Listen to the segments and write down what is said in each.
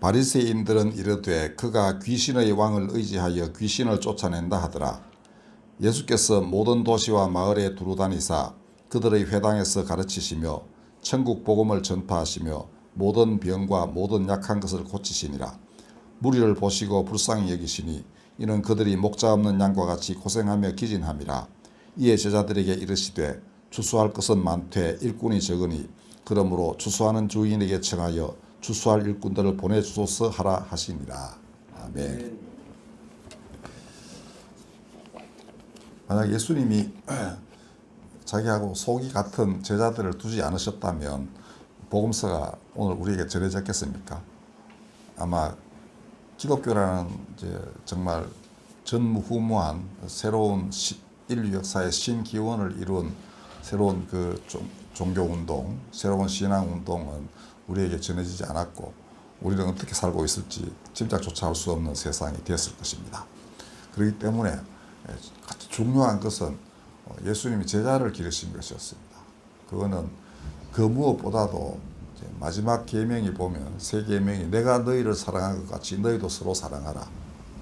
바리새인들은 이르되 그가 귀신의 왕을 의지하여 귀신을 쫓아낸다 하더라. 예수께서 모든 도시와 마을에 두루다니사 그들의 회당에서 가르치시며 천국 복음을 전파하시며 모든 병과 모든 약한 것을 고치시니라. 무리를 보시고 불쌍히 여기시니 이는 그들이 목자 없는 양과 같이 고생하며 기진함이라. 이에 제자들에게 이르시되 추수할 것은 많되 일꾼이 적으니 그러므로 추수하는 주인에게 청하여 추수할 일꾼들을 보내주소서 하라 하시니라. 아멘. 만약 예수님이 자기하고 속이 같은 제자들을 두지 않으셨다면 복음서가 오늘 우리에게 전해졌겠습니까? 아마 기독교라는 이제 정말 전무후무한 새로운 인류 역사의 신기원을 이룬 새로운 그 종교운동, 새로운 신앙운동은 우리에게 전해지지 않았고 우리는 어떻게 살고 있을지 짐작조차 할 수 없는 세상이 되었을 것입니다. 그렇기 때문에 가장 중요한 것은 예수님이 제자를 기르신 것이었습니다. 그거는 그 무엇보다도 마지막 계명이 보면 세 계명이 내가 너희를 사랑한 것 같이 너희도 서로 사랑하라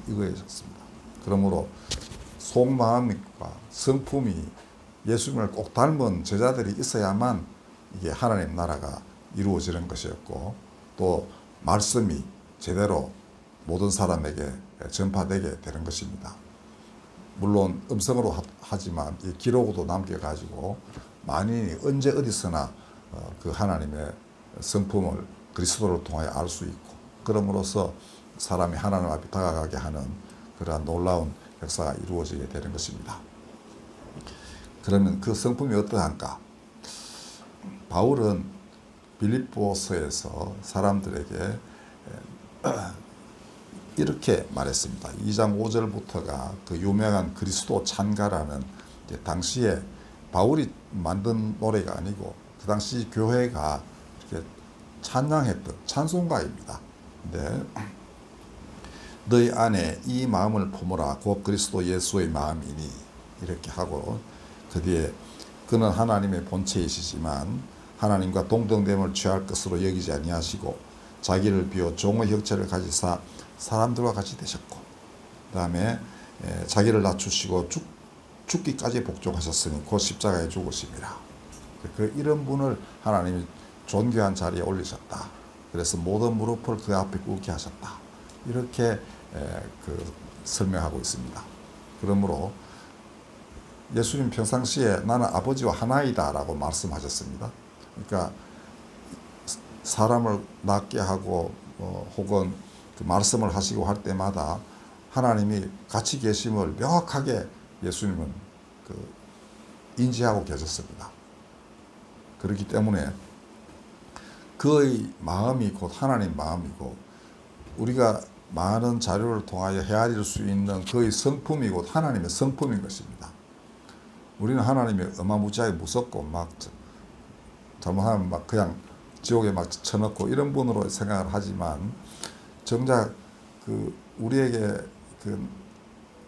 이거였습니다. 그러므로 속마음과 성품이 예수님을 꼭 닮은 제자들이 있어야만 이게 하나님 나라가 이루어지는 것이었고 또 말씀이 제대로 모든 사람에게 전파되게 되는 것입니다. 물론 음성으로 하지만 이 기록으로 남겨가지고 만인이 언제 어디서나 그 하나님의 성품을 그리스도를 통하여 알 수 있고 그럼으로써 사람이 하나님 앞에 다가가게 하는 그러한 놀라운 역사가 이루어지게 되는 것입니다. 그러면 그 성품이 어떠한가? 바울은 빌립보서에서 사람들에게 이렇게 말했습니다. 2장 5절부터가 그 유명한 그리스도 찬가라는 당시에 바울이 만든 노래가 아니고 그 당시 교회가 이렇게 찬양했던 찬송가입니다. 근데 너희 안에 이 마음을 품으라 곧 그리스도 예수의 마음이니 이렇게 하고 그 뒤에 그는 하나님의 본체이시지만 하나님과 동등됨을 취할 것으로 여기지 아니하시고 자기를 비워 종의 형체를 가지사 사람들과 같이 되셨고 그 다음에 자기를 낮추시고 죽기까지 복종하셨으니 곧 십자가에 죽으심이라. 이런 분을 하나님이 존귀한 자리에 올리셨다. 그래서 모든 무릎을 그 앞에 꿇게 하셨다. 이렇게 설명하고 있습니다. 그러므로 예수님 평상시에 나는 아버지와 하나이다 라고 말씀하셨습니다. 그러니까 사람을 낫게 하고 혹은 그 말씀을 하시고 할 때마다 하나님이 같이 계심을 명확하게 예수님은 인지하고 계셨습니다. 그렇기 때문에 그의 마음이 곧 하나님 마음이고 우리가 많은 자료를 통하여 헤아릴 수 있는 그의 성품이 곧 하나님의 성품인 것입니다. 우리는 하나님이 어마무지하게 무섭고 막 잘못하면 막 그냥 지옥에 막 쳐넣고 이런 분으로 생각을 하지만 정작 우리에게 그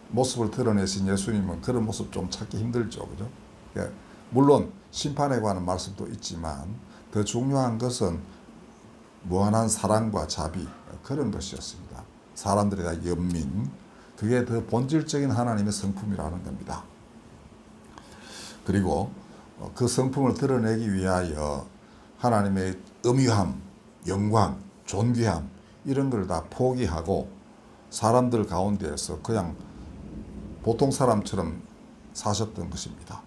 모습을 드러내신 예수님은 그런 모습 좀 찾기 힘들죠, 그죠? 물론 심판에 관한 말씀도 있지만 더 중요한 것은 무한한 사랑과 자비 그런 것이었습니다. 사람들에 대한 연민 그게 더 본질적인 하나님의 성품이라는 겁니다. 그리고 그 성품을 드러내기 위하여 하나님의 엄유함, 영광, 존귀함 이런 걸 다 포기하고 사람들 가운데에서 그냥 보통 사람처럼 사셨던 것입니다.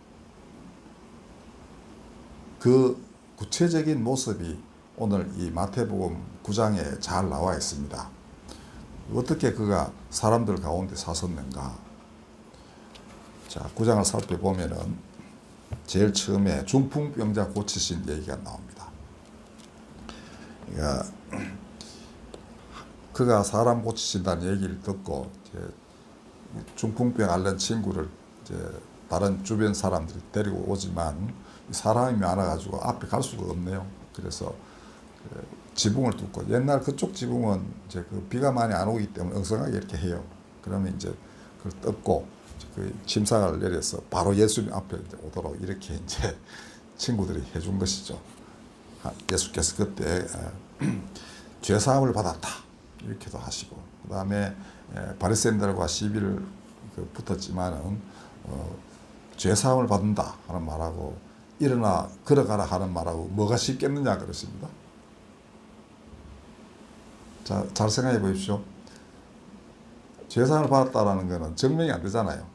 그 구체적인 모습이 오늘 이 마태복음 9장에 잘 나와 있습니다. 어떻게 그가 사람들 가운데 사셨는가? 자, 9장을 살펴보면은 제일 처음에 중풍병자 고치신 얘기가 나옵니다. 그러니까 그가 사람 고치신다는 얘기를 듣고 중풍병 앓는 친구를 다른 주변 사람들이 데리고 오지만 사람이 많아가지고 앞에 갈 수가 없네요. 그래서 지붕을 뚫고 옛날 그쪽 지붕은 그 비가 많이 안 오기 때문에 엉성하게 이렇게 해요. 그러면 이제 그걸 뜯고 그 침상을 내려서 바로 예수님 앞에 오도록 이렇게 친구들이 해준 것이죠. 예수께서 그때 죄사함을 받았다. 이렇게도 하시고, 그 다음에 바리새인들과 시비를 붙었지만은 죄사함을 받는다 하는 말하고 일어나 걸어가라 하는 말하고 뭐가 쉽겠느냐 그러십니다. 자, 잘 생각해 보십시오. 죄사함을 받았다라는 것은 증명이 안 되잖아요.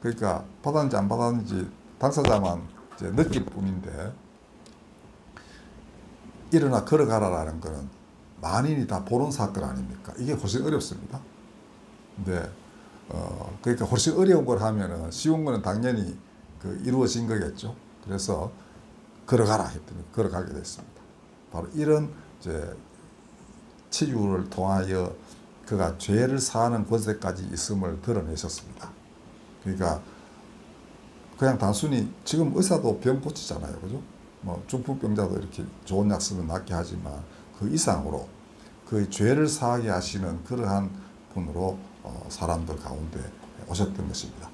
그러니까 받았는지 안 받았는지 당사자만 이제 느낄 뿐인데, 일어나 걸어가라라는 것은 만인이 다 보는 사건 아닙니까? 이게 훨씬 어렵습니다. 근데 그러니까 훨씬 어려운 걸 하면은 쉬운 거는 당연히 이루어진 거겠죠. 그래서 걸어가라 했더니 걸어가게 됐습니다. 바로 이런 이제 치유를 통하여 그가 죄를 사하는 권세까지 있음을 드러내셨습니다. 그러니까 그냥 단순히 지금 의사도 병 고치잖아요, 그죠? 뭐 중풍병자도 이렇게 좋은 약 쓰면 낫게 하지만 그 이상으로 그 죄를 사하게 하시는 그러한 분으로 사람들 가운데 오셨던 것입니다.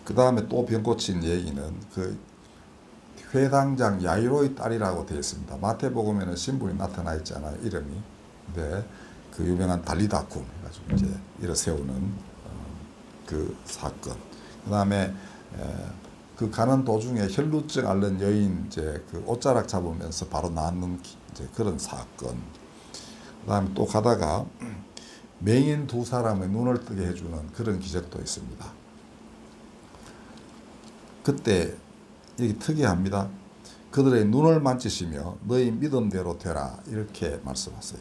그 다음에 또 병 고친 얘기는 그 회당장 야이로의 딸이라고 되어 있습니다. 마태복음에는 신분이 나타나 있잖아요, 이름이. 근데 그 유명한 달리다쿰 해가지고 이제 일어 세우는 그 사건. 그 다음에 그 가는 도중에 혈루증 앓는 여인 이제 그 옷자락 잡으면서 바로 낫는 이제 그런 사건. 그 다음에 또 가다가 맹인 두 사람의 눈을 뜨게 해주는 그런 기적도 있습니다. 그때 이게 특이합니다. 그들의 눈을 만지시며 너희 믿음대로 되라 이렇게 말씀하세요.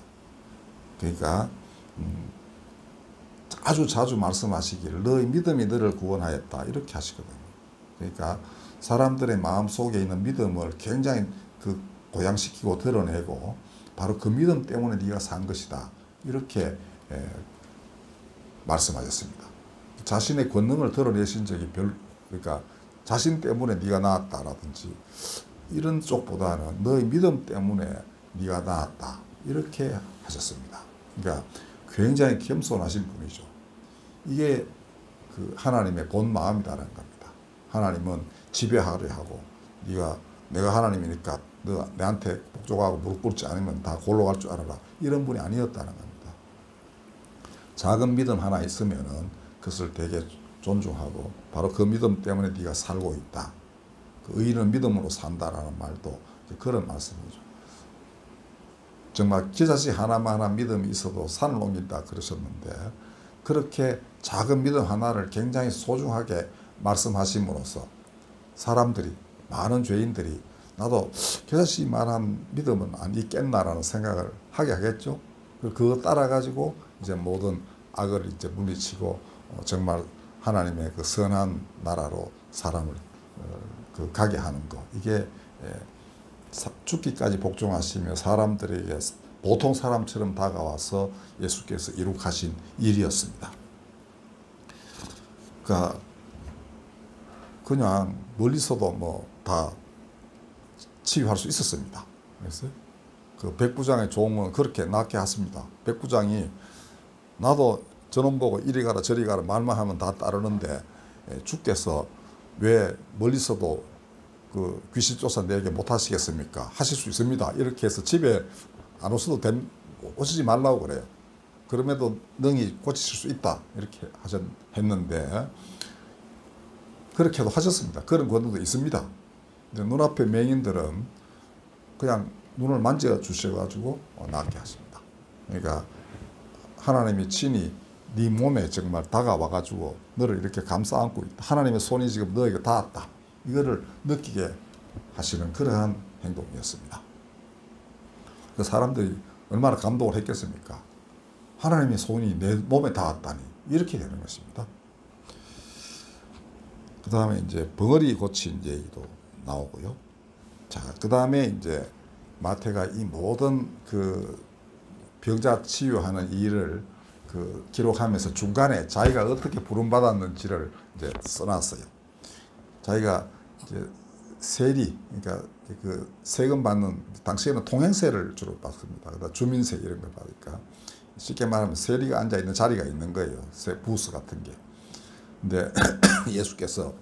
그러니까 아주 자주 말씀하시기를 너희 믿음이 너를 구원하였다 이렇게 하시거든요. 그러니까 사람들의 마음속에 있는 믿음을 굉장히 고양시키고 드러내고 바로 그 믿음 때문에 네가 산 것이다 이렇게 말씀하셨습니다. 자신의 권능을 드러내신 적이 그러니까 자신 때문에 네가 나았다라든지 이런 쪽보다는 너의 믿음 때문에 네가 나았다 이렇게 하셨습니다. 그러니까 굉장히 겸손하신 분이죠. 이게 그 하나님의 본 마음이라는 겁니다. 하나님은 지배하려 하고 내가 하나님이니까 너 내한테 복종하고 무릎 꿇지 않으면 다 골로 갈 줄 알아라 이런 분이 아니었다는 겁니다. 작은 믿음 하나 있으면은 그것을 되게 존중하고 바로 그 믿음 때문에 네가 살고 있다. 그 의인은 믿음으로 산다라는 말도 그런 말씀이죠. 정말 기사시 하나만 믿음이 있어도 산을 옮긴다 그러셨는데 그렇게 작은 믿음 하나를 굉장히 소중하게 말씀하심으로써 사람들이 많은 죄인들이 나도 기사시만한 믿음은 안 있겠나라는 생각을 하게 하겠죠. 그거 따라 가지고 이제 모든 악을 이제 물리치고 정말 하나님의 그 선한 나라로 사람을 가게 하는 것 이게 죽기까지 복종하시며 사람들에게 보통 사람처럼 다가와서 예수께서 이룩하신 일이었습니다. 그러니까 그냥 멀리서도 뭐 다 치유할 수 있었습니다. 그래서 그 백부장의 종은 그렇게 낫게 했습니다. 백부장이 나도 저놈 보고 이리 가라 저리 가라 말만 하면 다 따르는데 주께서 왜 멀리서도 그 귀신 쫓아내게 못 하시겠습니까? 하실 수 있습니다. 이렇게 해서 집에 안 오셔도 오시지 말라고 그래요. 그럼에도 능히 고치실 수 있다. 이렇게 했는데 그렇게도 하셨습니다. 그런 권능도 있습니다. 근데 눈앞의 맹인들은 그냥 눈을 만져 주셔가지고 낫게 하십니다. 그러니까 하나님이 친히 네 몸에 정말 다가와가지고 너를 이렇게 감싸 안고 있다. 하나님의 손이 지금 너에게 닿았다. 이거를 느끼게 하시는 그러한 행동이었습니다. 그 사람들이 얼마나 감동을 했겠습니까? 하나님의 손이 내 몸에 닿았다니 이렇게 되는 것입니다. 그 다음에 이제 벙어리 고친 얘기도 나오고요. 자, 그 다음에 이제 마태가 이 모든 그 병자 치유하는 일을 기록하면서 중간에 자기가 어떻게 부름받았는지를 이제 써놨어요. 자기가 이제 세리, 그러니까 그 세금 받는, 당시에는 통행세를 주로 받습니다. 그다음 주민세 이런 걸 받으니까 쉽게 말하면 세리가 앉아있는 자리가 있는 거예요. 부스 같은 게. 근데 예수께서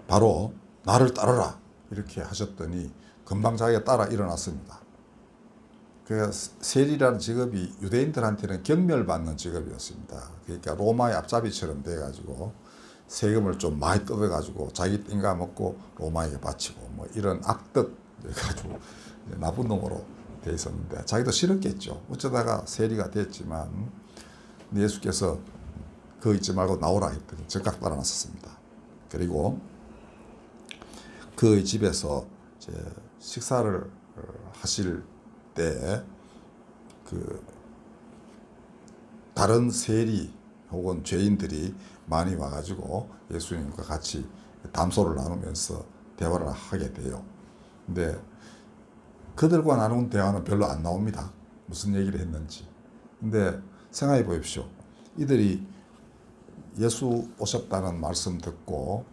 바로 나를 따르라 이렇게 하셨더니 금방 자기가 따라 일어났습니다. 그 세리라는 직업이 유대인들한테는 경멸받는 직업이었습니다. 그러니까 로마의 앞잡이처럼 돼가지고 세금을 좀 많이 뜯어가지고 자기 띵가 먹고 로마에게 바치고 뭐 이런 악덕 해가지고 나쁜 놈으로 돼 있었는데 자기도 싫었겠죠. 어쩌다가 세리가 됐지만 예수께서 그 잊지 말고 나오라 했더니 즉각 따라 나섰습니다. 그리고 그의 집에서 이제 식사를 하실 때 그 다른 세리 혹은 죄인들이 많이 와가지고 예수님과 같이 담소를 나누면서 대화를 하게 돼요. 근데 그들과 나눈 대화는 별로 안 나옵니다. 무슨 얘기를 했는지. 근데 생각해 보십시오. 이들이 예수 오셨다는 말씀 듣고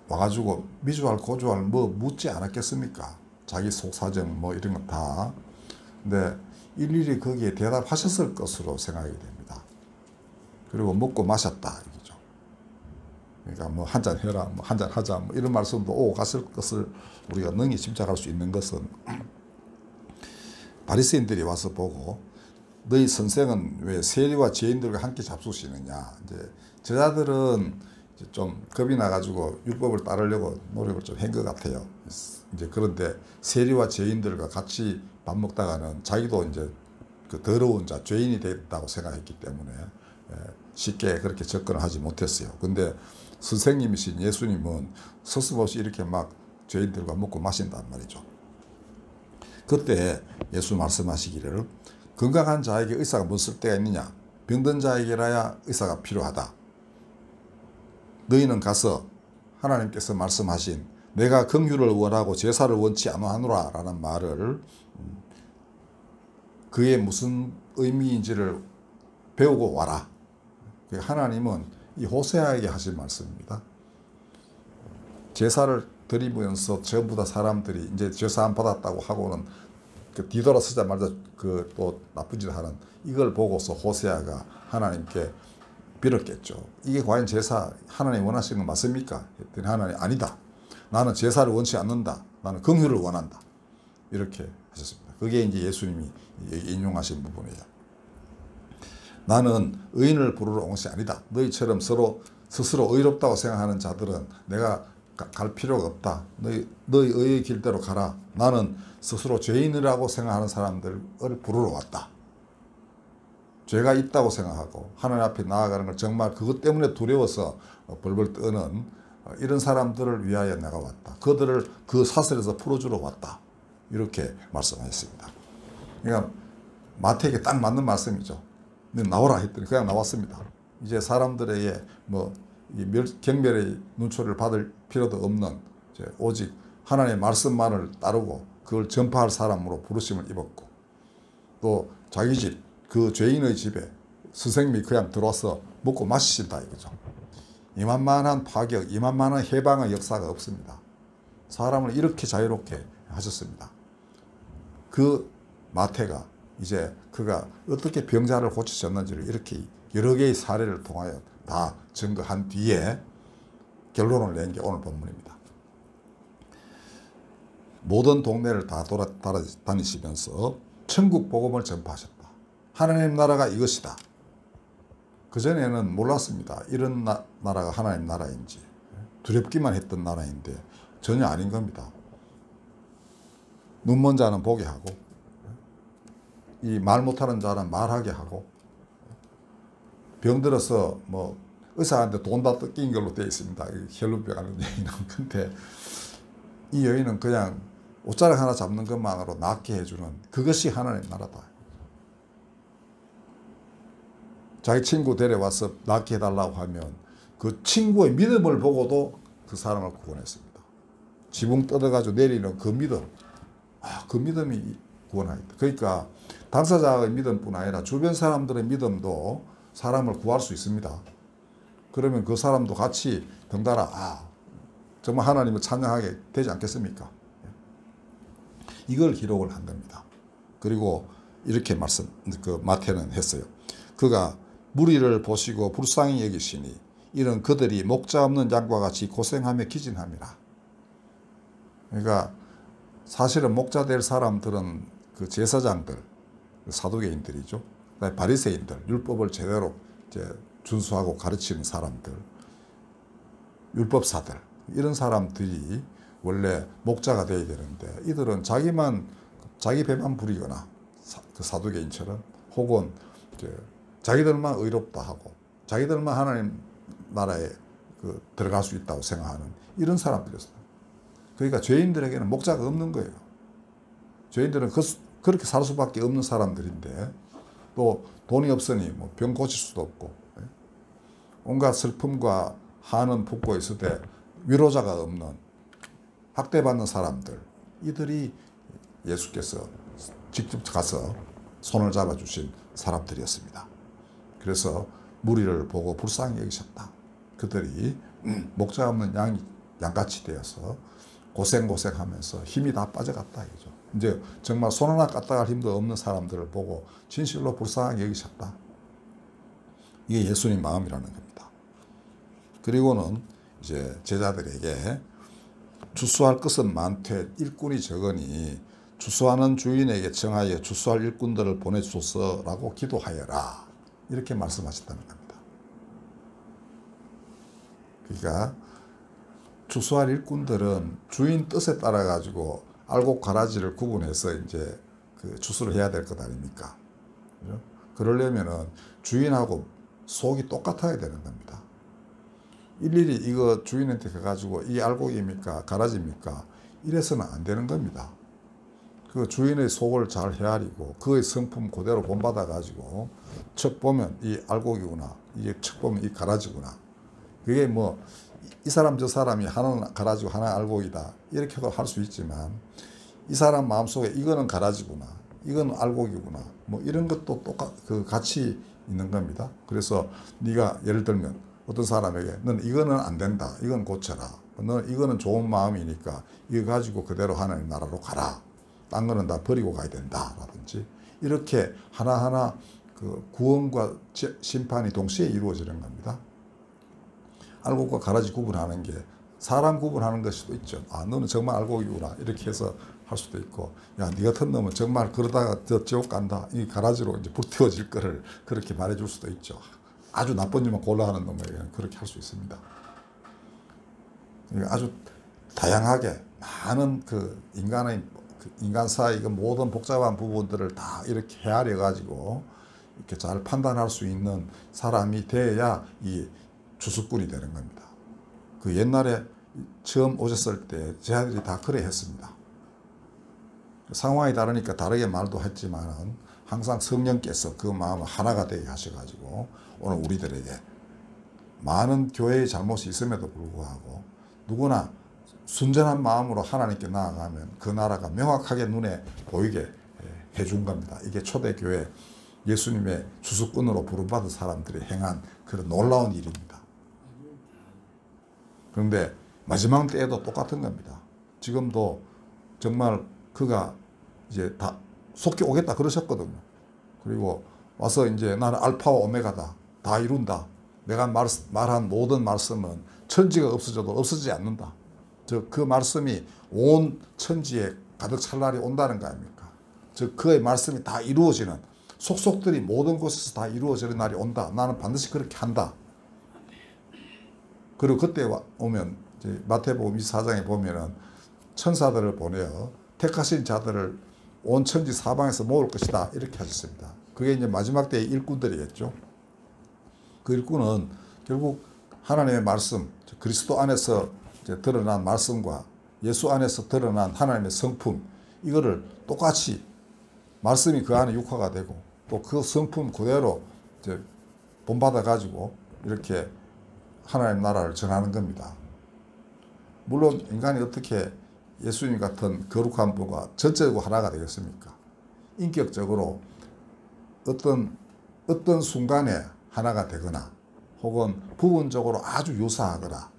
와가지고 미주알 고주알 뭐 묻지 않았겠습니까? 자기 속사정 뭐 이런 거 다. 근데 일일이 거기에 대답하셨을 것으로 생각이 됩니다. 그리고 먹고 마셨다 이거죠. 그러니까 뭐 한잔 해라, 뭐 한잔 하자, 뭐 이런 말씀도 오고 갔을 것을 우리가 능히 짐작할 수 있는 것은 바리새인들이 와서 보고 너희 선생은 왜 세리와 죄인들과 함께 잡수시느냐. 이제 저자들은 이제 좀 겁이 나가지고 율법을 따르려고 노력을 좀 한 것 같아요. 이제 그런데 세리와 죄인들과 같이 밥 먹다가는 자기도 이제 그 더러운 자, 죄인이 됐다고 생각했기 때문에 쉽게 그렇게 접근을 하지 못했어요. 근데 선생님이신 예수님은 서슴없이 이렇게 막 죄인들과 먹고 마신단 말이죠. 그때 예수 말씀하시기를 건강한 자에게 의사가 뭔 쓸데가 있느냐. 병든 자에게라야 의사가 필요하다. 너희는 가서 하나님께서 말씀하신 내가 긍휼을 원하고 제사를 원치 아노하노라 라는 말을 그게 무슨 의미인지를 배우고 와라. 하나님은 이 호세아에게 하신 말씀입니다. 제사를 드리면서 전부 다 사람들이 이제 제사 안 받았다고 하고는 그 뒤돌아서자마자 그 또 나쁜 짓을 하는 이걸 보고서 호세아가 하나님께 빌었겠죠. 이게 과연 제사 하나님 원하시는 건 맞습니까? 했더니 하나님 아니다. 나는 제사를 원치 않는다. 나는 긍휼을 원한다. 이렇게 하셨습니다. 그게 이제 예수님이 인용하신 부분이에요. 나는 의인을 부르러 온 것이 아니다. 너희처럼 서로 스스로 의롭다고 생각하는 자들은 내가 갈 필요가 없다. 너희 의의 길대로 가라. 나는 스스로 죄인이라고 생각하는 사람들을 부르러 왔다. 죄가 있다고 생각하고 하나님 앞에 나아가는 걸 정말 그것 때문에 두려워서 벌벌 떠는 이런 사람들을 위하여 내가 왔다. 그들을 그 사슬에서 풀어주러 왔다. 이렇게 말씀하셨습니다. 그러니까 마태에게 딱 맞는 말씀이죠. 나오라 했더니 그냥 나왔습니다. 이제 사람들에게 뭐 경멸의 눈초리를 받을 필요도 없는 오직 하나님의 말씀만을 따르고 그걸 전파할 사람으로 부르심을 입었고 또 자기 집, 그 죄인의 집에 선생님이 그냥 들어와서 먹고 마시신다 이거죠. 이만만한 파격, 이만만한 해방의 역사가 없습니다. 사람을 이렇게 자유롭게 하셨습니다. 그 마태가 이제 그가 어떻게 병자를 고치셨는지를 이렇게 여러 개의 사례를 통하여 다 증거한 뒤에 결론을 낸 게 오늘 본문입니다. 모든 동네를 다 돌아다니시면서 천국 복음을 전파하셨다. 하나님 나라가 이것이다. 그전에는 몰랐습니다. 이런 나라가 하나님 나라인지. 두렵기만 했던 나라인데 전혀 아닌 겁니다. 눈먼 자는 보게 하고 이 말 못하는 자는 말하게 하고 병들어서 뭐 의사한테 돈 다 뜯긴 걸로 되어 있습니다. 혈루병 하는 여인은. 근데 이 여인은 그냥 옷자락 하나 잡는 것만으로 낫게 해주는 그것이 하나님 나라다. 자기 친구 데려와서 낫게 해달라고 하면 그 친구의 믿음을 보고도 그 사람을 구원했습니다. 지붕 뜯어가지고 내리는 그 믿음. 그 믿음이 구원하겠다. 그러니까 당사자의 믿음뿐 아니라 주변 사람들의 믿음도 사람을 구할 수 있습니다. 그러면 그 사람도 같이 덩달아 정말 하나님을 찬양하게 되지 않겠습니까? 이걸 기록을 한 겁니다. 그리고 이렇게 마태는 했어요. 그가 무리를 보시고 불쌍히 여기시니 이런 그들이 목자 없는 양과 같이 고생하며 기진함이라. 그러니까 사실은 목자 될 사람들은 그 제사장들, 사두개인들이죠. 그다음에 바리새인들, 율법을 제대로 이제 준수하고 가르치는 사람들, 율법사들, 이런 사람들이 원래 목자가 돼야 되는데 이들은 자기 배만 부리거나 그 사두개인처럼 혹은 이제 자기들만 의롭다 하고 자기들만 하나님 나라에 들어갈 수 있다고 생각하는 이런 사람들이었어요. 그러니까 죄인들에게는 목자가 없는 거예요. 죄인들은 그렇게 살 수밖에 없는 사람들인데 또 돈이 없으니 뭐 병 고칠 수도 없고 온갖 슬픔과 한은 붓고 있을 때 위로자가 없는 학대받는 사람들, 이들이 예수께서 직접 가서 손을 잡아주신 사람들이었습니다. 그래서 무리를 보고 불쌍히 여기셨다. 그들이 목자 없는 양같이 되어서 고생하면서 힘이 다 빠져갔다 이거죠. 이제 정말 손 하나 까딱할 힘도 없는 사람들을 보고 진실로 불쌍하게 여기셨다. 이게 예수님 마음이라는 겁니다. 그리고는 이제 제자들에게 주수할 것은 많되 일꾼이 적으니 주수하는 주인에게 청하여 주수할 일꾼들을 보내주소서라고 기도하여라. 이렇게 말씀하셨다는 겁니다. 그러니까 주수할 일꾼들은 주인 뜻에 따라 가지고 알곡 가라지를 구분해서 이제 그 주수를 해야 될 것 아닙니까? 그죠? 그러려면은 주인하고 속이 똑같아야 되는 겁니다. 일일이 이거 주인한테 가가지고 이 알곡입니까? 가라지입니까? 이래서는 안 되는 겁니다. 그 주인의 속을 잘 헤아리고 그의 성품 그대로 본받아 가지고 척 보면 이 알곡이구나, 이게 척 보면 이 가라지구나. 그게 뭐 이 사람 저 사람이 하나는 가라지고 하나는 알곡이다 이렇게도 할 수 있지만 이 사람 마음속에 이거는 가라지구나, 이건 알곡이구나, 뭐 이런 것도 같이 있는 겁니다. 그래서 네가 예를 들면 어떤 사람에게 넌 이거는 안 된다, 이건 고쳐라, 넌 이거는 좋은 마음이니까 이거 가지고 그대로 하나님 나라로 가라, 딴 거는 다 버리고 가야 된다 라든지, 이렇게 하나하나 그 구원과 심판이 동시에 이루어지는 겁니다. 알곡과 가라지 구분하는 게 사람 구분하는 것일 수도 있죠. 아, 너는 정말 알곡이구나 이렇게 해서 할 수도 있고, 야, 네 같은 놈은 정말 그러다가 저 지옥 간다, 이 가라지로 이제 불태워질 거를 그렇게 말해줄 수도 있죠. 아주 나쁜 일만 골라하는 놈에게는 그렇게 할 수 있습니다. 그러니까 아주 다양하게 많은 그 인간사의 그 모든 복잡한 부분들을 다 이렇게 헤아려 가지고 이렇게 잘 판단할 수 있는 사람이 돼야 이 주수꾼이 되는 겁니다. 그 옛날에 처음 오셨을 때 제 아들이 다 그래 했습니다. 상황이 다르니까 다르게 말도 했지만 항상 성령께서 그 마음을 하나가 되게 하셔가지고 오늘 우리들에게 많은 교회의 잘못이 있음에도 불구하고 누구나 순전한 마음으로 하나님께 나아가면 그 나라가 명확하게 눈에 보이게 해준 겁니다. 이게 초대교회 예수님의 주수꾼으로 부름받은 사람들이 행한 그런 놀라운 일입니다. 그런데 마지막 때에도 똑같은 겁니다. 지금도 정말 그가 이제 다 속히 오겠다 그러셨거든요. 그리고 와서 이제 나는 알파와 오메가다, 다 이룬다, 내가 말한 모든 말씀은 천지가 없어져도 없어지지 않는다, 그 말씀이 온 천지에 가득 찰 날이 온다는 거 아닙니까? 그의 말씀이 다 이루어지는, 속속들이 모든 곳에서 다 이루어지는 날이 온다, 나는 반드시 그렇게 한다. 그리고 그때 오면 이제 마태복음 24장에 보면은 천사들을 보내어 택하신 자들을 온 천지 사방에서 모을 것이다 이렇게 하셨습니다. 그게 이제 마지막 때의 일꾼들이겠죠. 그 일꾼은 결국 하나님의 말씀, 그리스도 안에서 이제 드러난 말씀과 예수 안에서 드러난 하나님의 성품, 이거를 똑같이 말씀이 그 안에 육화가 되고 또 그 성품 그대로 이제 본받아 가지고 이렇게 하나님 나라를 전하는 겁니다. 물론 인간이 어떻게 예수님 같은 거룩한 분과 전적으로 하나가 되겠습니까? 인격적으로 어떤 순간에 하나가 되거나 혹은 부분적으로 아주 유사하거나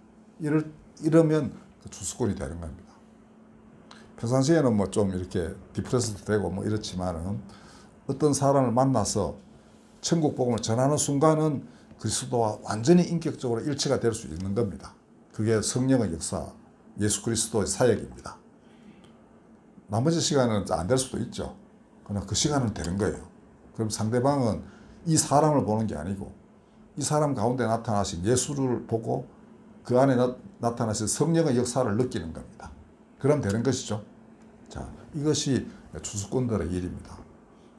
이러면 그 주수꾼이 되는 겁니다. 평상시에는 뭐 좀 이렇게 디프레스도 되고 뭐 이렇지만은 어떤 사람을 만나서 천국 복음을 전하는 순간은 그리스도와 완전히 인격적으로 일치가 될 수 있는 겁니다. 그게 성령의 역사, 예수 그리스도의 사역입니다. 나머지 시간은 안 될 수도 있죠. 그러나 그 시간은 되는 거예요. 그럼 상대방은 이 사람을 보는 게 아니고 이 사람 가운데 나타나신 예수를 보고 그 안에 나타나신 성령의 역사를 느끼는 겁니다. 그럼 되는 것이죠. 자, 이것이 추수꾼들의 일입니다.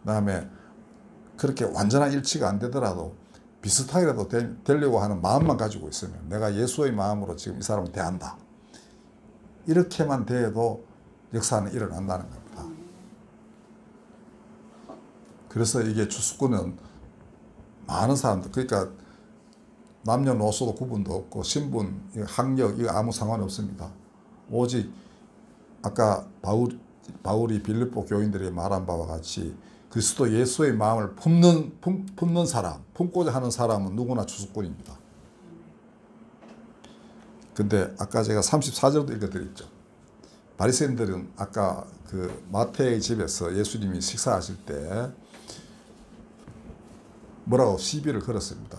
그 다음에 그렇게 완전한 일치가 안 되더라도 비슷하게라도 되려고 하는 마음만 가지고 있으면 내가 예수의 마음으로 지금 이 사람을 대한다. 이렇게만 돼도 역사는 일어난다는 겁니다. 그래서 이게 추수꾼은 많은 사람들, 그러니까 남녀노소도 구분도 없고 신분, 학력 이거 아무 상관없습니다. 오직 아까 바울이 빌립보 교인들이 말한 바와 같이 그리스도 예수의 마음을 품는 사람, 품고자 하는 사람은 누구나 추수꾼입니다. 근데 아까 제가 34절도 읽어드렸죠. 바리새인들은 아까 그 마태의 집에서 예수님이 식사하실 때 뭐라고 시비를 걸었습니다.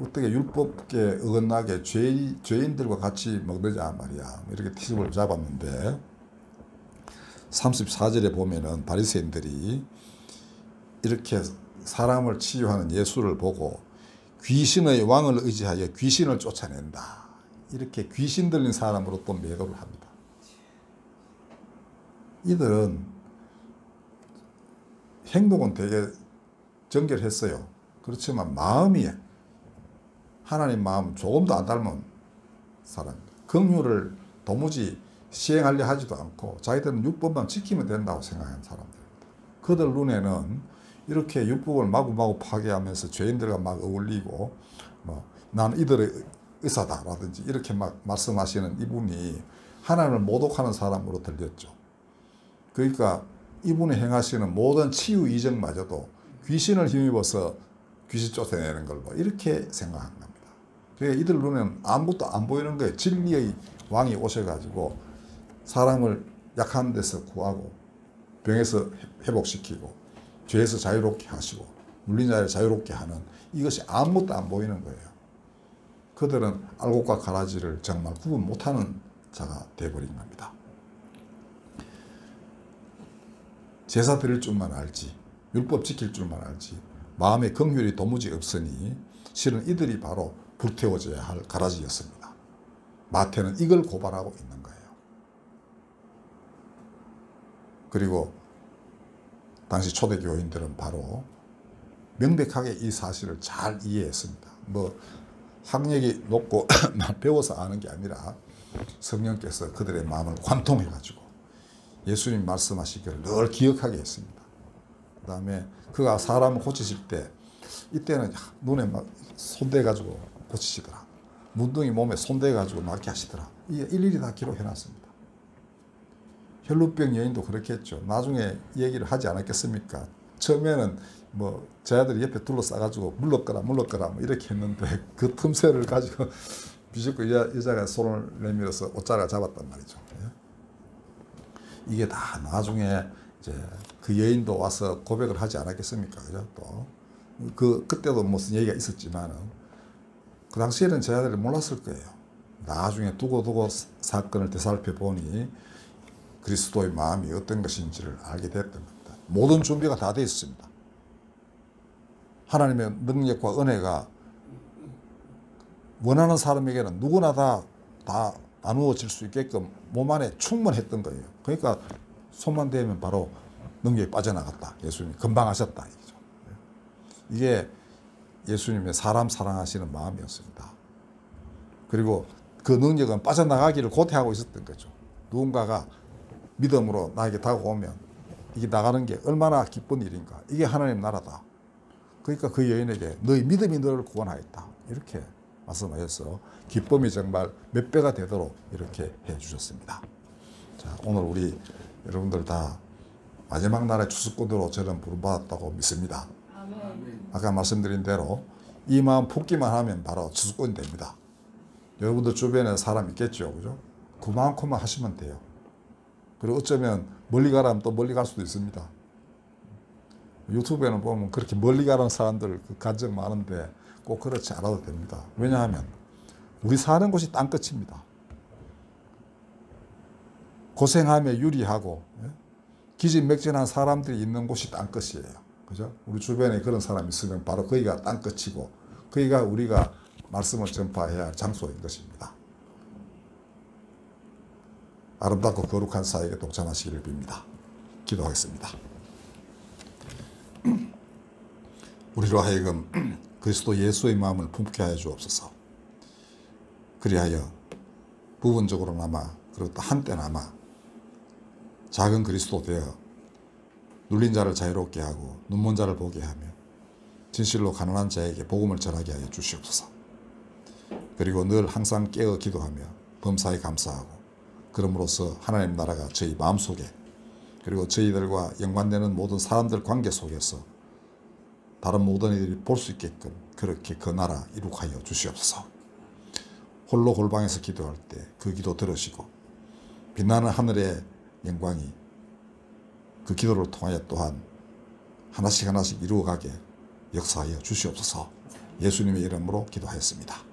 어떻게 율법에 어긋나게 죄인들과 같이 먹느냐 말이야. 이렇게 티집을 잡았는데 34절에 보면은 바리새인들이 이렇게 사람을 치유하는 예수를 보고 귀신의 왕을 의지하여 귀신을 쫓아낸다. 이렇게 귀신 들린 사람으로 또 매도를 합니다. 이들은 행동은 되게 정결했어요. 그렇지만 마음이 하나님 마음 조금도 안 닮은 사람입니다. 긍휼을 도무지 시행하려 하지도 않고 자기들은 율법만 지키면 된다고 생각하는 사람들입니다. 그들 눈에는 이렇게 율법을 마구마구 파괴하면서 죄인들과 막 어울리고 나는 이들의 의사다라든지 이렇게 막 말씀하시는 이분이 하나님을 모독하는 사람으로 들렸죠. 그러니까 이분이 행하시는 모든 치유 이적마저도 귀신을 힘입어서 귀신 쫓아내는 걸로 이렇게 생각한 겁니다. 그러니까 이들 눈에는 아무것도 안 보이는 거예요. 진리의 왕이 오셔가지고 사람을 약한 데서 구하고 병에서 회복시키고 죄에서 자유롭게 하시고 물린 자를 자유롭게 하는 이것이 아무것도 안 보이는 거예요. 그들은 알곡과 가라지를 정말 구분 못하는 자가 되어버린 겁니다. 제사 드릴 줄만 알지 율법 지킬 줄만 알지 마음에 긍휼이 도무지 없으니 실은 이들이 바로 불태워져야 할 가라지였습니다. 마태는 이걸 고발하고 있는 거예요. 그리고 당시 초대교인들은 바로 명백하게 이 사실을 잘 이해했습니다. 학력이 높고 배워서 아는 게 아니라 성령께서 그들의 마음을 관통해가지고 예수님 말씀하시기를 늘 기억하게 했습니다. 그 다음에 그가 사람을 고치실 때 이때는 눈에 막 손대가지고 고치시더라. 문둥이 몸에 손대가지고 낫게 하시더라. 이게 일일이 다 기록해놨습니다. 혈루병 여인도 그렇게 했죠. 나중에 얘기를 하지 않았겠습니까? 처음에는 제 아들이 옆에 둘러싸가지고 물러거라 이렇게 했는데 그 틈새를 가지고 비집고 여자가 손을 내밀어서 옷자락을 잡았단 말이죠. 이게 다 나중에 이제 그 여인도 와서 고백을 하지 않았겠습니까? 그죠? 그때도 무슨 얘기가 있었지만은 그 당시에는 제 아들이 몰랐을 거예요. 나중에 두고두고 사건을 되살펴 보니 그리스도의 마음이 어떤 것인지를 알게 됐던 겁니다. 모든 준비가 다 되어 있습니다. 하나님의 능력과 은혜가 원하는 사람에게는 누구나 다 나누어질 수 있게끔 몸 안에 충분했던 거예요. 그러니까 손만 대면 바로 능력이 빠져나갔다. 예수님이 금방 하셨다. 이게 예수님의 사람 사랑하시는 마음이었습니다. 그리고 그 능력은 빠져나가기를 고대하고 있었던 거죠. 누군가가 믿음으로 나에게 다가오면 이게 나가는 게 얼마나 기쁜 일인가. 이게 하나님 나라다. 그러니까 그 여인에게 너희 믿음이 너를 구원하였다. 이렇게 말씀하셔서 기쁨이 정말 몇 배가 되도록 이렇게 해 주셨습니다. 자, 오늘 우리 여러분들 다 마지막 날의 추수꾼으로 저는 부름받았다고 믿습니다. 아멘. 아까 말씀드린 대로 이 마음 품기만 하면 바로 추수꾼이 됩니다. 여러분들 주변에 사람 있겠죠, 그죠? 그만큼만 하시면 돼요. 그리고 어쩌면 멀리 가라면 또 멀리 갈 수도 있습니다. 유튜브에는 보면 그렇게 멀리 가는 사람들 그 간증 많은데 꼭 그렇지 않아도 됩니다. 왜냐하면 우리 사는 곳이 땅끝입니다. 고생하며 유리하고 기진맥진한 사람들이 있는 곳이 땅끝이에요. 그죠? 우리 주변에 그런 사람이 있으면 바로 거기가 땅끝이고 거기가 우리가 말씀을 전파해야 할 장소인 것입니다. 아름답고 거룩한 사역에 동참하시기를 빕니다. 기도하겠습니다. 우리로 하여금 그리스도 예수의 마음을 품게 하여 주옵소서. 그리하여 부분적으로나마 그리고 또 한때나마 작은 그리스도 되어 눌린 자를 자유롭게 하고 눈먼 자를 보게 하며 진실로 가난한 자에게 복음을 전하게 하여 주시옵소서. 그리고 늘 항상 깨어 기도하며 범사에 감사하고 그럼으로써 하나님 나라가 저희 마음속에 그리고 저희들과 연관되는 모든 사람들 관계 속에서 다른 모든 이들이 볼 수 있게끔 그렇게 그 나라 이룩하여 주시옵소서. 홀로 골방에서 기도할 때 그 기도 들으시고 빛나는 하늘의 영광이 그 기도를 통하여 또한 하나씩 하나씩 이루어가게 역사하여 주시옵소서. 예수님의 이름으로 기도하였습니다.